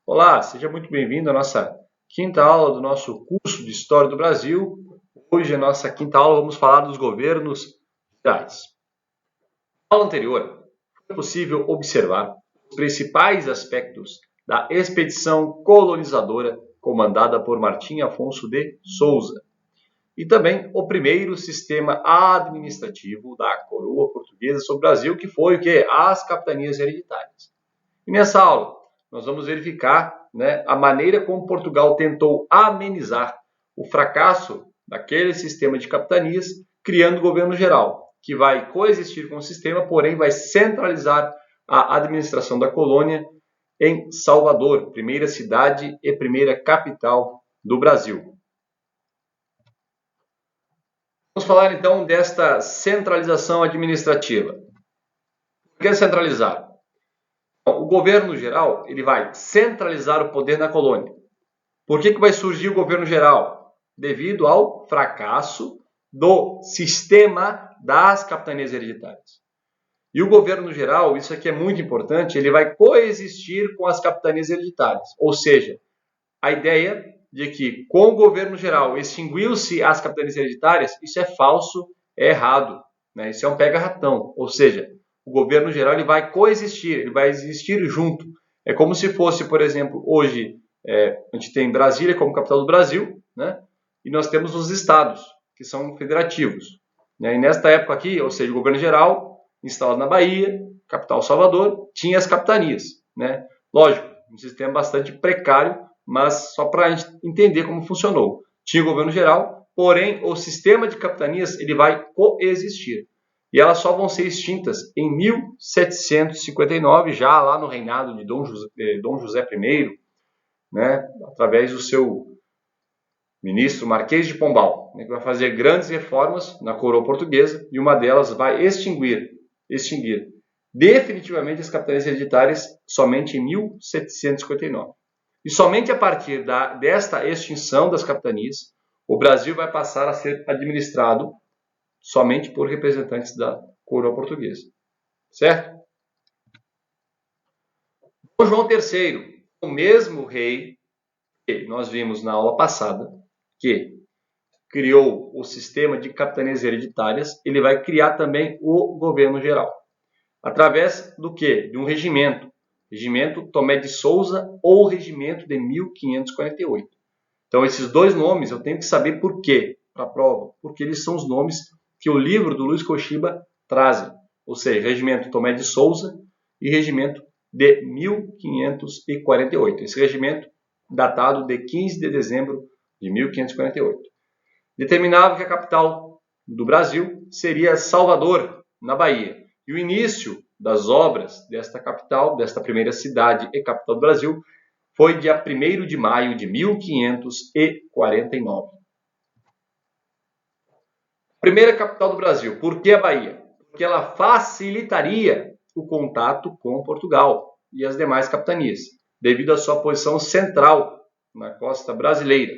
Olá, seja muito bem-vindo à nossa quinta aula do nosso curso de História do Brasil. Hoje, a nossa quinta aula, vamos falar dos governos gerais. Na aula anterior, foi possível observar os principais aspectos da expedição colonizadora comandada por Martim Afonso de Souza e também o primeiro sistema administrativo da coroa portuguesa sobre o Brasil, que foi o quê? As capitanias hereditárias. E nessa aula, nós vamos verificar, a maneira como Portugal tentou amenizar o fracasso daquele sistema de capitanias, criando o governo geral, que vai coexistir com o sistema, porém vai centralizar a administração da colônia em Salvador, primeira cidade e primeira capital do Brasil. Vamos falar então desta centralização administrativa. Por que centralizar? O governo geral ele vai centralizar o poder na colônia. Por que vai surgir o governo geral? Devido ao fracasso do sistema das capitanias hereditárias. E o governo geral, isso aqui é muito importante, ele vai coexistir com as capitanias hereditárias. Ou seja, a ideia de que com o governo geral extinguiu-se as capitanias hereditárias, isso é falso, é errado. Isso é um pega-ratão. Ou seja, o governo geral ele vai coexistir, ele vai existir junto. É como se fosse, por exemplo, hoje a gente tem Brasília como capital do Brasil, e nós temos os estados, que são federativos. E nesta época aqui, ou seja, o governo geral, instalado na Bahia, capital Salvador, tinha as capitanias. Lógico, um sistema bastante precário, mas só para a gente entender como funcionou. Tinha o governo geral, porém o sistema de capitanias ele vai coexistir. E elas só vão ser extintas em 1759, já lá no reinado de Dom José I, através do seu ministro Marquês de Pombal, que vai fazer grandes reformas na coroa portuguesa, e uma delas vai extinguir definitivamente as capitanias hereditárias somente em 1759. E somente a partir desta extinção das capitanias, o Brasil vai passar a ser administrado somente por representantes da coroa portuguesa. Certo? Dom João III, o mesmo rei que nós vimos na aula passada, que criou o sistema de capitanias hereditárias, ele vai criar também o governo geral. Através do quê? De um regimento. Regimento Tomé de Souza ou Regimento de 1548. Então, esses dois nomes eu tenho que saber por quê para a prova. Porque eles são os nomes que o livro do Luiz Kochiba trazem. Ou seja, Regimento Tomé de Souza e Regimento de 1548. Esse regimento datado de 15 de dezembro de 1548. Determinava que a capital do Brasil seria Salvador, na Bahia. E o início das obras desta capital, desta primeira cidade e capital do Brasil, foi dia 1º de maio de 1549. Primeira capital do Brasil. Por que a Bahia? Porque ela facilitaria o contato com Portugal e as demais capitanias, devido à sua posição central na costa brasileira.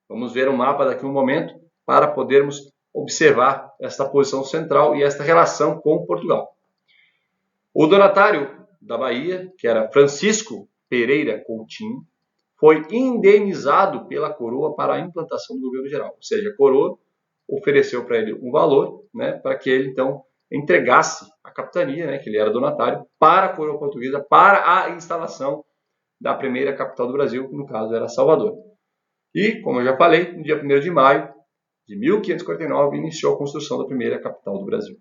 Vamos ver o mapa daqui a um momento para podermos observar esta posição central e esta relação com Portugal. O donatário da Bahia, que era Francisco Pereira Coutinho, foi indenizado pela coroa para a implantação do governo geral. Ou seja, a coroa ofereceu para ele um valor, para que ele, então, entregasse a capitania, que ele era donatário, para a coroa portuguesa, para a instalação da primeira capital do Brasil, que no caso era Salvador. E, como eu já falei, no dia 1º de maio de 1549, iniciou a construção da primeira capital do Brasil.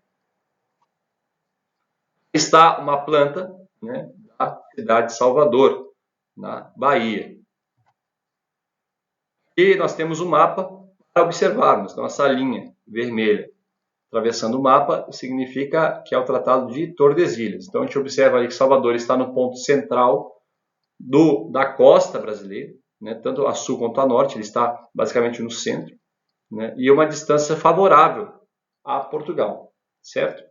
Está uma planta da cidade de Salvador, na Bahia. E nós temos um mapa para observarmos. Então, essa linha vermelha atravessando o mapa significa que é o Tratado de Tordesilhas. Então, a gente observa ali que Salvador está no ponto central da costa brasileira, tanto a sul quanto a norte, ele está basicamente no centro, e uma distância favorável a Portugal, certo?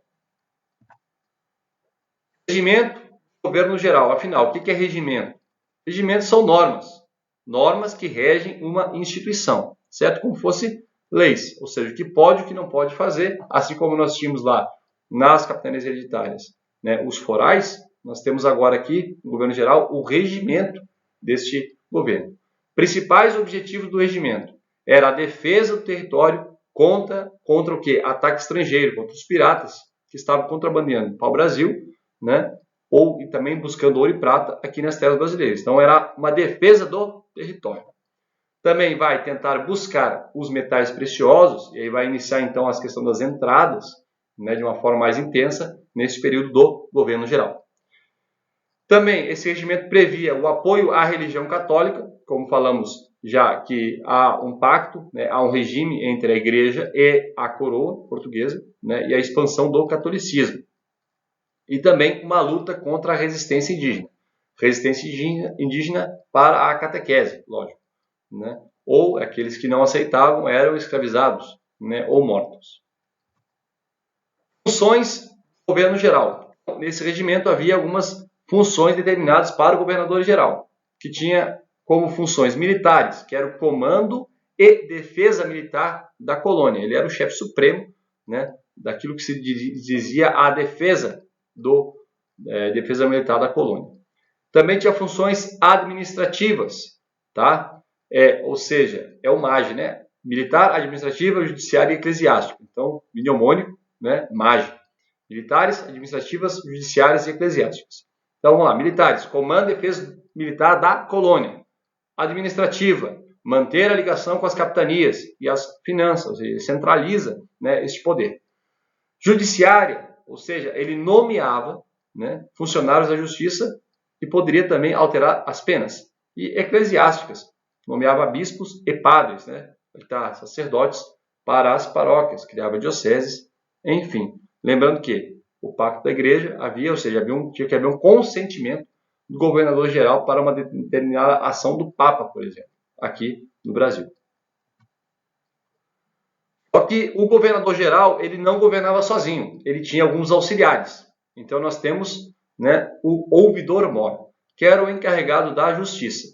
Regimento, governo geral. Afinal, o que é regimento? Regimentos são normas que regem uma instituição, certo? Como fosse leis, ou seja, o que pode e o que não pode fazer, assim como nós tínhamos lá nas capitanias hereditárias, os forais, nós temos agora aqui, no governo geral, o regimento deste governo. Principais objetivos do regimento era a defesa do território contra o quê? Ataque estrangeiro, contra os piratas que estavam contrabandeando para o Brasil, né? E também buscando ouro e prata aqui nas terras brasileiras. Então era uma defesa do território. Também vai tentar buscar os metais preciosos, e aí vai iniciar então a questão das entradas, né, de uma forma mais intensa nesse período do governo geral. Também esse regimento previa o apoio à religião católica, como falamos já que há um pacto, né, há um regime entre a igreja e a coroa portuguesa, né, e a expansão do catolicismo. E também uma luta contra a resistência indígena. Resistência indígena para a catequese, lógico. Né? Ou aqueles que não aceitavam eram escravizados, né, ou mortos. Funções do governo geral. Nesse regimento havia algumas funções determinadas para o governador geral, que tinha como funções militares, que era o comando e defesa militar da colônia. Ele era o chefe supremo, né, daquilo que se dizia a defesa defesa militar da colônia. Também tinha funções administrativas, tá? Ou seja, é o MAG, né? Militar, administrativa, judiciária e eclesiástica. Então, mnemônico, né? MAG. Militares, administrativas, judiciárias e eclesiásticas. Então, vamos lá. Militares, comando e defesa militar da colônia. Administrativa, manter a ligação com as capitanias e as finanças, ou seja, ele centraliza, né, este poder. Judiciária, ou seja, ele nomeava, né, funcionários da justiça e poderia também alterar as penas. E eclesiásticas, nomeava bispos e padres, né, sacerdotes para as paróquias, criava dioceses, enfim. Lembrando que o pacto da igreja tinha que haver um consentimento do governador geral para uma determinada ação do Papa, por exemplo, aqui no Brasil. Só que o governador geral, ele não governava sozinho, ele tinha alguns auxiliares. Então nós temos, né, o ouvidor-mor, que era o encarregado da justiça,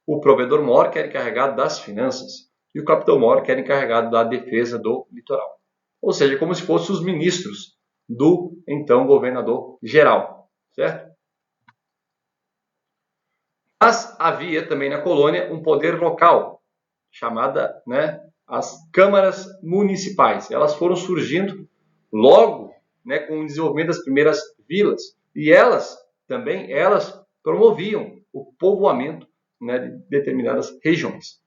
o provedor-mor, que era encarregado das finanças, e o capitão-mor, que era encarregado da defesa do litoral. Ou seja, como se fossem os ministros do então governador geral, certo? Mas havia também na colônia um poder local, chamada, né, as câmaras municipais. Elas foram surgindo logo, né, com o desenvolvimento das primeiras vilas. E elas promoviam o povoamento, né, de determinadas regiões.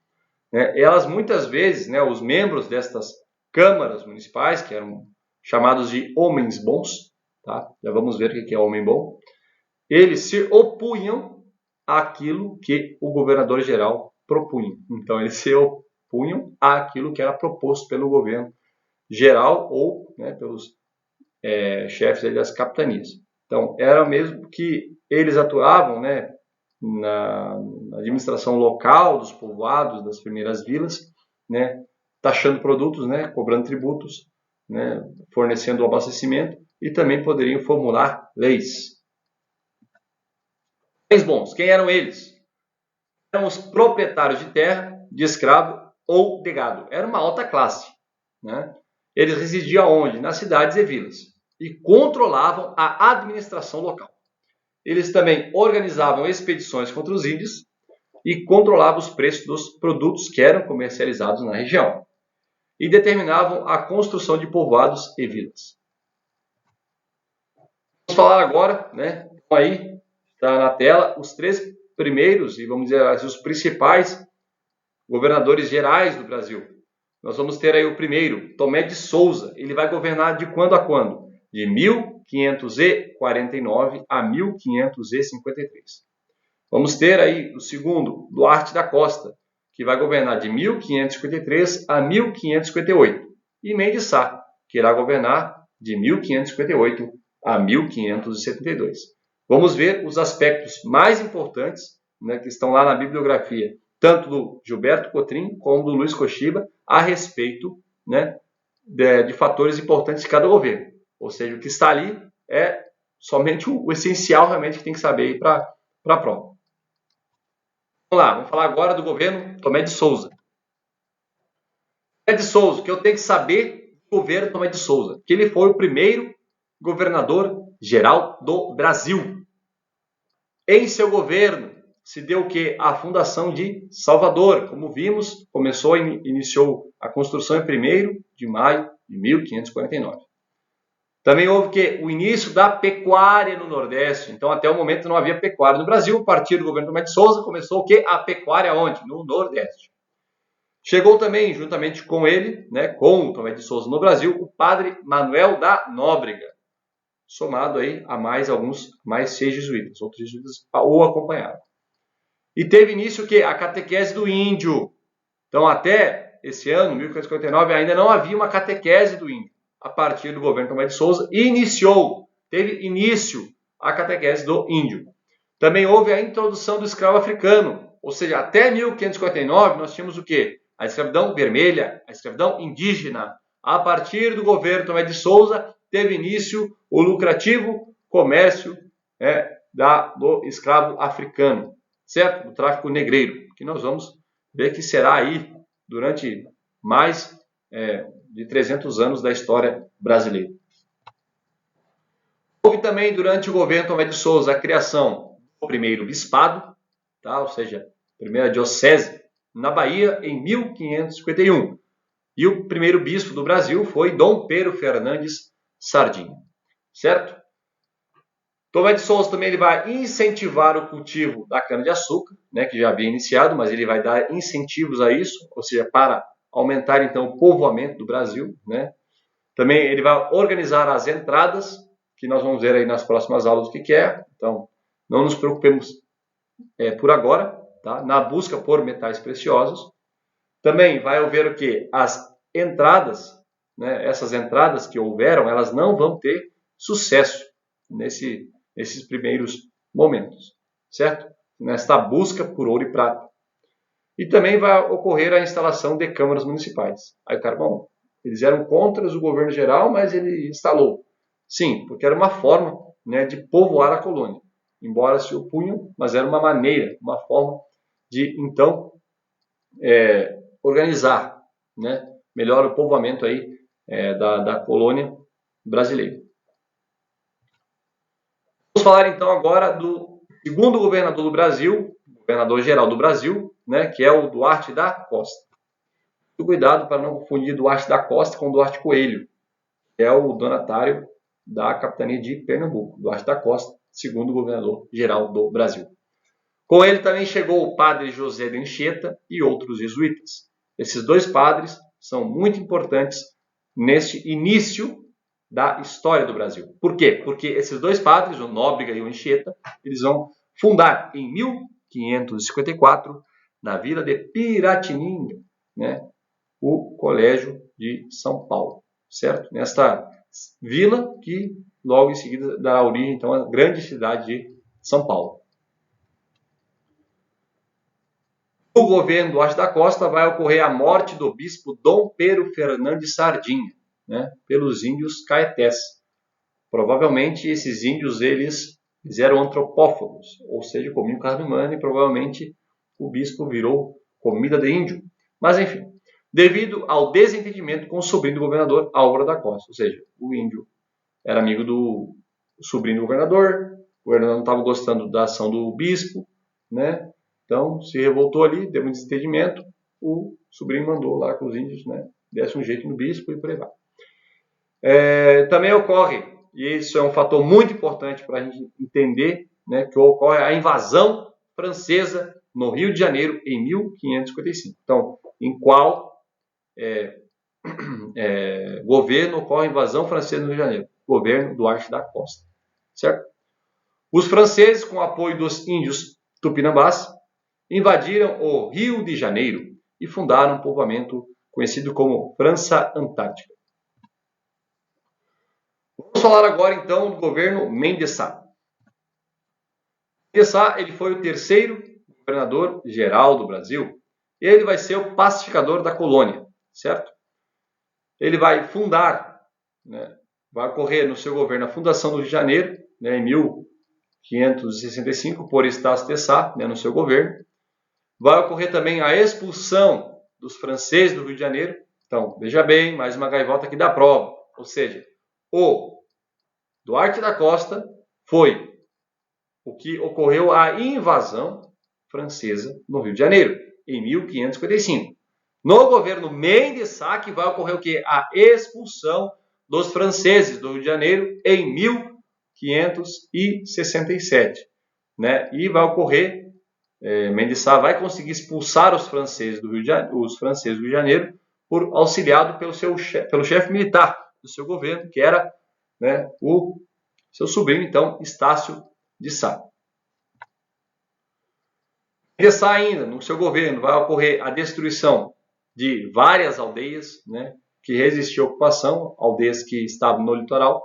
Elas muitas vezes, né, os membros destas câmaras municipais, que eram chamados de homens bons, tá? Já vamos ver o que é homem bom, eles se opunham àquilo que o governador geral propunha. Então eles se opunham àquilo que era proposto pelo governo geral ou, né, pelos chefes das capitanias. Então era mesmo que eles atuavam, né, na administração local dos povoados, das primeiras vilas, né, taxando produtos, né, cobrando tributos, né, fornecendo abastecimento e também poderiam formular leis. Homens bons, quem eram eles? Eram os proprietários de terra, de escravo ou de gado. Era uma alta classe, né? Eles residiam onde? Nas cidades e vilas e controlavam a administração local. Eles também organizavam expedições contra os índios e controlavam os preços dos produtos que eram comercializados na região. E determinavam a construção de povoados e vilas. Vamos falar agora, né? Então aí está na tela os 3 primeiros e vamos dizer assim, os principais governadores gerais do Brasil. Nós vamos ter aí o primeiro, Tomé de Souza. Ele vai governar de quando a quando? De 1549 a 1553. Vamos ter aí o segundo, Duarte da Costa, que vai governar de 1553 a 1558. E Mendes Sá, que irá governar de 1558 a 1572. Vamos ver os aspectos mais importantes, né, que estão lá na bibliografia, tanto do Gilberto Cotrim como do Luiz Kochiba, a respeito, né, de fatores importantes de cada governo. Ou seja, o que está ali é somente o essencial realmente que tem que saber para a prova. Vamos lá, vamos falar agora do governo Tomé de Souza. Tomé de Souza, o que eu tenho que saber do governo Tomé de Souza? Que ele foi o primeiro governador geral do Brasil. Em seu governo, se deu o quê? A fundação de Salvador. Como vimos, iniciou a construção em 1º de maio de 1549. Também houve o início da pecuária no Nordeste. Então, até o momento não havia pecuária no Brasil. A partir do governo Tomé de Souza, começou o quê? A pecuária onde? No Nordeste. Chegou também, juntamente com ele, com o Tomé de Souza no Brasil, o padre Manuel da Nóbrega, somado aí a mais 6 jesuítas. Outros jesuítas o acompanharam. E teve início a catequese do índio. Então, até esse ano, 1549, ainda não havia uma catequese do índio. A partir do governo Tomé de Souza, teve início a catequese do índio. Também houve a introdução do escravo africano, ou seja, até 1549 nós tínhamos o quê? A escravidão vermelha, a escravidão indígena. A partir do governo Tomé de Souza, teve início o lucrativo comércio do escravo africano, certo? Do tráfico negreiro, que nós vamos ver que será aí durante mais de 300 anos da história brasileira. Houve também, durante o governo Tomé de Souza, a criação do primeiro bispado, ou seja, a primeira diocese na Bahia, em 1551. E o primeiro bispo do Brasil foi Dom Pedro Fernandes Sardinha, certo? Tomé de Souza também ele vai incentivar o cultivo da cana-de-açúcar, que já havia iniciado, mas ele vai dar incentivos a isso, ou seja, para aumentar então o povoamento do Brasil, Também ele vai organizar as entradas, que nós vamos ver aí nas próximas aulas o que é. Então, não nos preocupemos por agora, na busca por metais preciosos. Também vai haver o quê? As entradas, essas entradas que houveram, elas não vão ter sucesso nesses primeiros momentos, certo? Nesta busca por ouro e prata. E também vai ocorrer a instalação de câmaras municipais. Aí o cara, bom, eles eram contra o governo geral, mas ele instalou. Sim, porque era uma forma de povoar a colônia. Embora se opunham, mas era uma maneira, uma forma de, então, organizar melhor o povoamento aí, da colônia brasileira. Vamos falar então agora do segundo governador do Brasil, governador-geral do Brasil, que é o Duarte da Costa. Muito cuidado para não confundir Duarte da Costa com Duarte Coelho, que é o donatário da capitania de Pernambuco. Duarte da Costa, segundo governador-geral do Brasil. Com ele também chegou o padre José de Anchieta e outros jesuítas. Esses dois padres são muito importantes neste início da história do Brasil. Por quê? Porque esses dois padres, o Nóbrega e o Anchieta, eles vão fundar em 1554, na vila de Piratininga, o Colégio de São Paulo, certo? Nesta vila que logo em seguida dará origem então à grande cidade de São Paulo. No governo do Duarte da Costa vai ocorrer a morte do bispo Dom Pedro Fernandes Sardinha, pelos índios caetés. Provavelmente esses índios eles eram antropófagos, ou seja, comiam carne humana e provavelmente o bispo virou comida de índio. Mas enfim, devido ao desentendimento com o sobrinho do governador, Álvaro da Costa, ou seja, o índio era amigo do sobrinho do governador, o governador não estava gostando da ação do bispo, então se revoltou ali, deu um desentendimento, o sobrinho mandou lá com os índios, desse um jeito no bispo e por aí vai. Também ocorre, e isso é um fator muito importante para a gente entender, que ocorre a invasão francesa no Rio de Janeiro em 1555. Então, em qual governo ocorre a invasão francesa no Rio de Janeiro? Governo Duarte da Costa, certo? Os franceses, com o apoio dos índios tupinambás, invadiram o Rio de Janeiro e fundaram um povoamento conhecido como França Antártica. Vamos falar agora então do governo Mendes Sá. Mendes Sá ele foi o terceiro governador geral do Brasil. Ele vai ser o pacificador da colônia, certo? Ele vai fundar, vai ocorrer no seu governo a fundação do Rio de Janeiro, em 1565, por Estácio de Sá, no seu governo. Vai ocorrer também a expulsão dos franceses do Rio de Janeiro. Então, veja bem, mais uma gaivota aqui da prova. Ou seja, o Duarte da Costa foi o que ocorreu a invasão francesa no Rio de Janeiro, em 1555. No governo Mendes Sá, que vai ocorrer o quê? A expulsão dos franceses do Rio de Janeiro em 1567. Né? E vai ocorrer, Mendes Sá vai conseguir expulsar os franceses do Rio de Janeiro, auxiliado pelo chefe militar do seu governo, que era, né, o seu sobrinho, então, Estácio de Sá. Mendes Sá ainda, no seu governo, vai ocorrer a destruição de várias aldeias, né, que resistiam à ocupação, aldeias que estavam no litoral.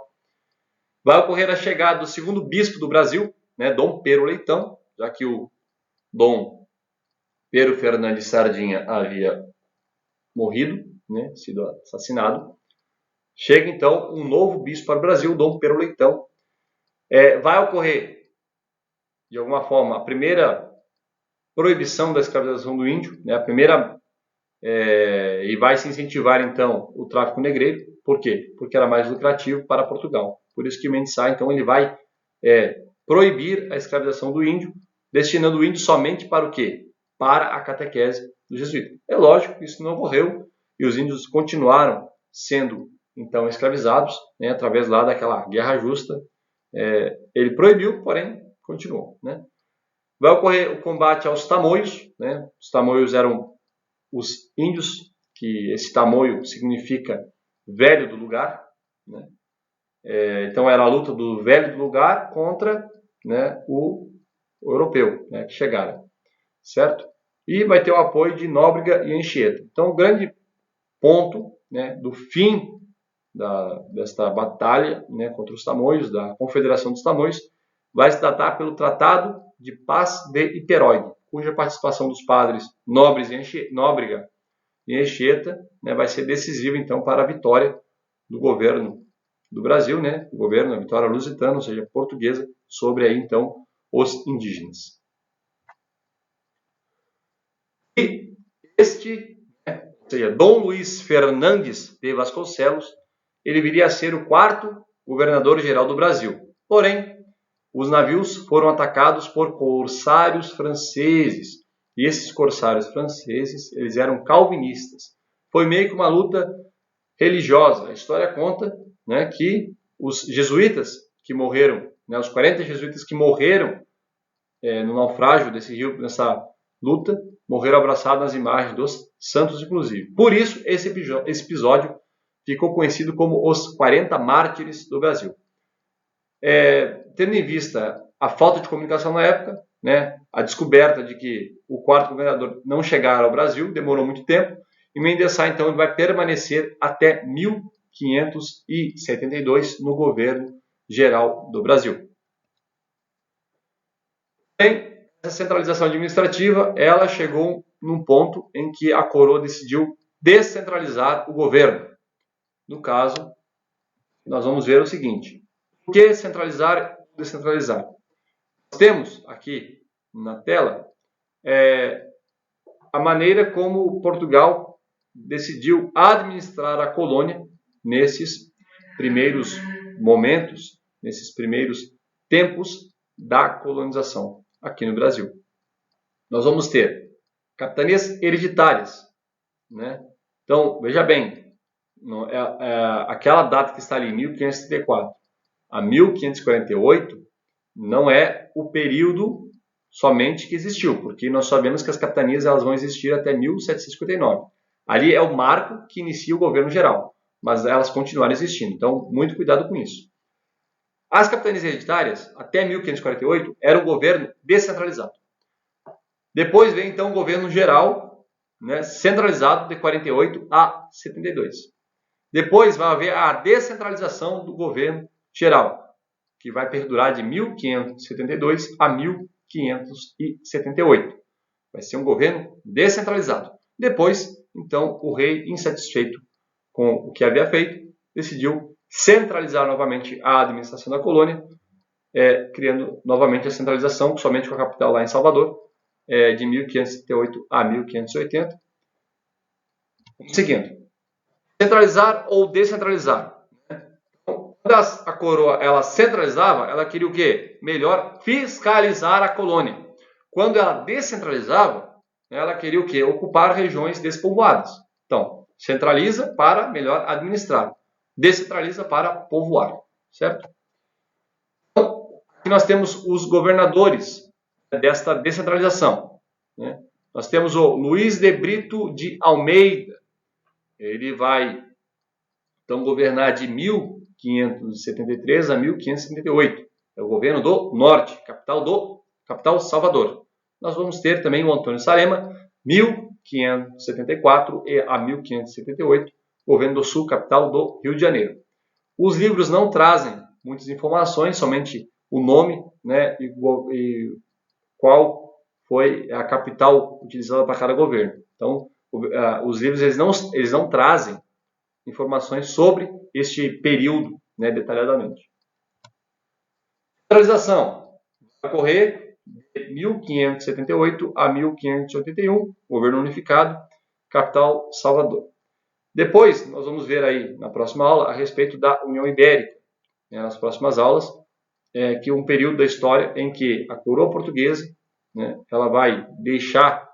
Vai ocorrer a chegada do segundo bispo do Brasil, né, Dom Pero Leitão, já que o Dom Pero Fernandes Sardinha havia morrido, né, sido assassinado. Chega então um novo bispo para o Brasil, Dom Pero Leitão. Vai ocorrer, de alguma forma, a primeira proibição da escravização do índio, né, e vai se incentivar então o tráfico negreiro. Por quê? Porque era mais lucrativo para Portugal. Por isso que Mendes Sá, então, ele vai proibir a escravização do índio, destinando o índio somente para o quê? Para a catequese do jesuíta. É lógico que isso não ocorreu e os índios continuaram sendo então escravizados, né, através lá daquela guerra justa. Ele proibiu, porém continuou, né? Vai ocorrer o combate aos tamoios, né? Os tamoios eram os índios, que esse tamoio significa velho do lugar, né? Então era a luta do velho do lugar contra, né, o europeu, né, que chegaram, certo? E vai ter o apoio de Nóbrega e Anchieta. Então o grande ponto, né, do fim desta batalha, né, contra os tamoios, da Confederação dos Tamoios, vai se datar pelo Tratado de Paz de Iperoig, cuja participação dos padres Nóbrega e Anchieta, né, vai ser decisiva então para a vitória do governo do Brasil, né, o governo, a vitória lusitana, ou seja, portuguesa, sobre aí então os indígenas. E este, né, ou seja, Dom Luís Fernandes de Vasconcelos, ele viria a ser o quarto governador-geral do Brasil. Porém, os navios foram atacados por corsários franceses. E esses corsários franceses, eles eram calvinistas. Foi meio que uma luta religiosa. A história conta, né, que os jesuítas que morreram, né, os 40 jesuítas que morreram no naufrágio desse rio, nessa luta, morreram abraçados nas imagens dos santos, inclusive. Por isso, esse episódio ficou conhecido como os 40 mártires do Brasil. Tendo em vista a falta de comunicação na época, né, a descoberta de que o quarto governador não chegara ao Brasil, demorou muito tempo, e Mendes Sá, então, vai permanecer até 1572 no governo geral do Brasil. Porém, essa centralização administrativa, ela chegou num ponto em que a coroa decidiu descentralizar o governo. No caso, nós vamos ver o seguinte: por que centralizar e descentralizar? Nós temos aqui na tela a maneira como Portugal decidiu administrar a colônia nesses primeiros momentos, nesses primeiros tempos da colonização aqui no Brasil. Nós vamos ter capitanias hereditárias, né? Então, veja bem, aquela data que está ali, 1534 a 1548, não é o período somente que existiu, porque nós sabemos que as capitanias elas vão existir até 1759. Ali é o marco que inicia o governo geral, mas elas continuaram existindo, então muito cuidado com isso. As capitanias hereditárias, até 1548, era um governo descentralizado. Depois vem então o governo geral, né, centralizado de 48 a 72. Depois vai haver a descentralização do governo geral, que vai perdurar de 1572 a 1578. Vai ser um governo descentralizado. Depois, então, o rei, insatisfeito com o que havia feito, decidiu centralizar novamente a administração da colônia, criando novamente a centralização, somente com a capital lá em Salvador, de 1578 a 1580. Seguindo, centralizar ou descentralizar. Quando a coroa ela centralizava, ela queria o quê? Melhor fiscalizar a colônia. Quando ela descentralizava, ela queria o quê? Ocupar regiões despovoadas. Então, centraliza para melhor administrar, descentraliza para povoar, certo? Então, aqui nós temos os governadores desta descentralização, né? Nós temos o Luiz de Brito de Almeida. Ele vai, então, governar de 1573 a 1578. É o governo do Norte, capital Salvador. Nós vamos ter também o Antônio Salema, 1574 a 1578, governo do Sul, capital do Rio de Janeiro. Os livros não trazem muitas informações, somente o nome, né, e qual foi a capital utilizada para cada governo. Então, os livros eles não trazem informações sobre este período, né, detalhadamente. Centralização vai ocorrer de 1578 a 1581, governo unificado, capital Salvador. Depois, nós vamos ver aí na próxima aula a respeito da União Ibérica, né, nas próximas aulas, que é um período da história em que a coroa portuguesa, né, ela vai deixar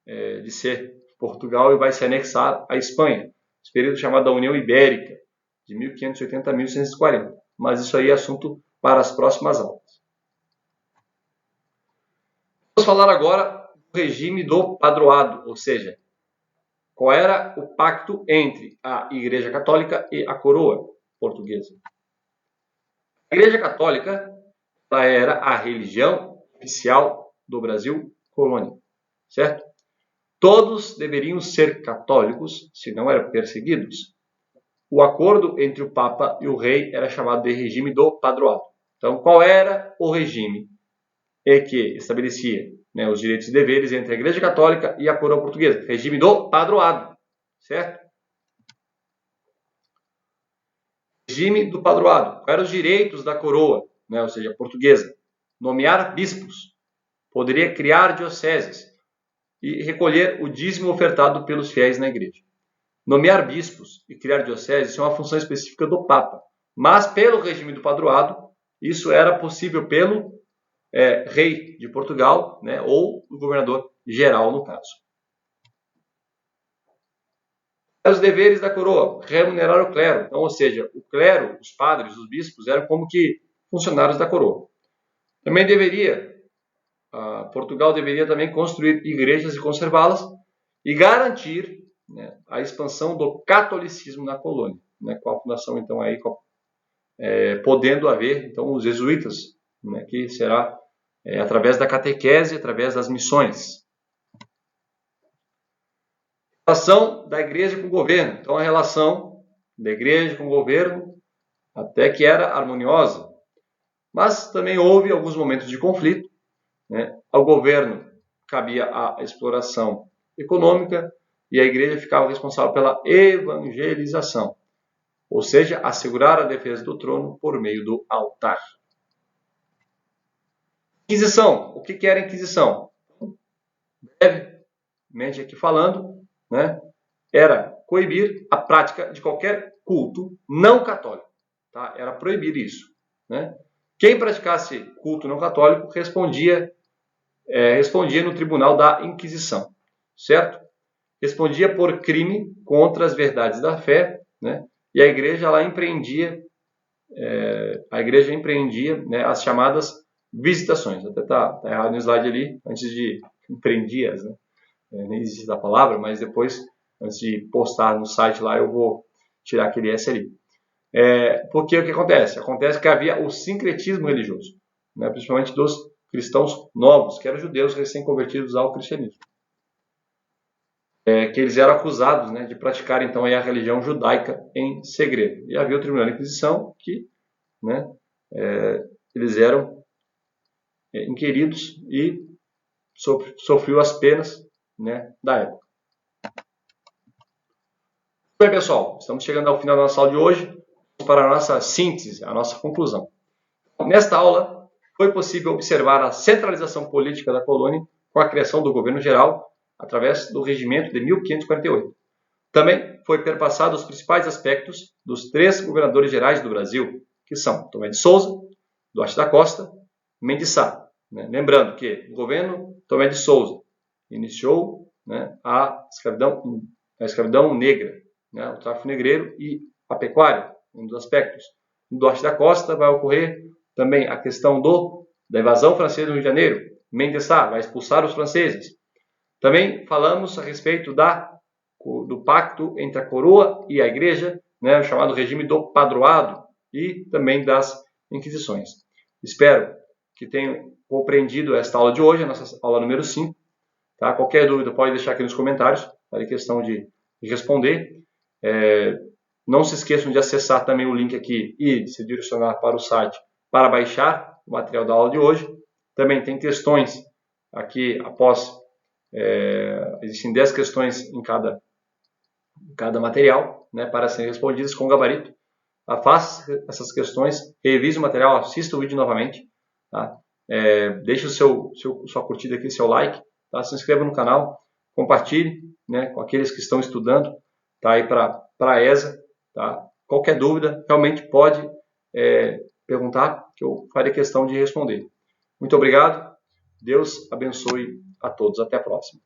de ser Portugal e vai se anexar à Espanha. Esse período chamado da União Ibérica, de 1580 a 1140. Mas isso aí é assunto para as próximas aulas. Vamos falar agora do regime do padroado, ou seja, qual era o pacto entre a Igreja Católica e a coroa portuguesa. A Igreja Católica ela era a religião oficial do Brasil colônia, certo? Todos deveriam ser católicos, se não eram perseguidos. O acordo entre o Papa e o rei era chamado de regime do padroado. Então, qual era o regime que estabelecia, né, os direitos e deveres entre a Igreja Católica e a coroa portuguesa? Regime do padroado, certo? Regime do padroado. Quais eram os direitos da coroa, né, ou seja, portuguesa? Nomear bispos. Poderia criar dioceses e recolher o dízimo ofertado pelos fiéis na igreja. Nomear bispos e criar dioceses é uma função específica do Papa, mas pelo regime do padroado, isso era possível pelo rei de Portugal, né, ou o governador geral, no caso. Os deveres da coroa, remunerar o clero, então, ou seja, o clero, os padres, os bispos, eram como que funcionários da coroa. Também Portugal deveria também construir igrejas e conservá-las e garantir, né, a expansão do catolicismo na colônia, né, com a fundação então aí podendo haver então os jesuítas, né, que será através da catequese, através das missões. Relação da igreja com o governo, então a relação da igreja com o governo até que era harmoniosa, mas também houve alguns momentos de conflito, né? Ao governo cabia a exploração econômica e a igreja ficava responsável pela evangelização, ou seja, assegurar a defesa do trono por meio do altar. Inquisição. O que era a Inquisição? Brevemente aqui falando, né, era coibir a prática de qualquer culto não católico. Tá? Era proibir isso. Né? Quem praticasse culto não católico respondia no tribunal da Inquisição, certo? Respondia por crime contra as verdades da fé, né? E a igreja ela empreendia, né, as chamadas visitações. Até tá errado no slide ali, antes de empreendias, né? Nem existe a palavra, mas depois, antes de postar no site lá, eu vou tirar aquele S ali. Porque o que acontece? Acontece que havia o sincretismo religioso, né, principalmente dos cristãos novos, que eram judeus recém-convertidos ao cristianismo. Que eles eram acusados, né, de praticar então a religião judaica em segredo. E havia o Tribunal da Inquisição que, né, eles eram inquiridos e sofriam as penas, né, da época. Bem, pessoal, estamos chegando ao final da nossa aula de hoje para a nossa síntese, a nossa conclusão. Nesta aula, foi possível observar a centralização política da colônia com a criação do governo geral através do regimento de 1548. Também foi perpassado os principais aspectos dos 3 governadores gerais do Brasil, que são Tomé de Souza, Duarte da Costa, Mendes Sá, né? Lembrando que o governo Tomé de Souza iniciou, né, a escravidão negra, né, o tráfico negreiro e a pecuária, um dos aspectos. No norte da costa vai ocorrer também a questão da invasão francesa no Rio de Janeiro. Mendes Sá vai expulsar os franceses. Também falamos a respeito do pacto entre a coroa e a igreja, né, o chamado regime do padroado, e também das inquisições. Espero que tenham compreendido esta aula de hoje, a nossa aula número 5. Tá? Qualquer dúvida pode deixar aqui nos comentários, farei questão de responder. Não se esqueçam de acessar também o link aqui e se direcionar para o site para baixar o material da aula de hoje. Também tem questões aqui após, existem 10 questões em cada material, né, para serem respondidas com gabarito. Faça essas questões, revise o material, assista o vídeo novamente. Tá? Deixe sua curtida aqui, seu like, tá? Se inscreva no canal, compartilhe, né, com aqueles que estão estudando, tá, aí para a ESA. Tá? Qualquer dúvida, realmente pode perguntar, que eu farei questão de responder. Muito obrigado, Deus abençoe a todos, até a próxima.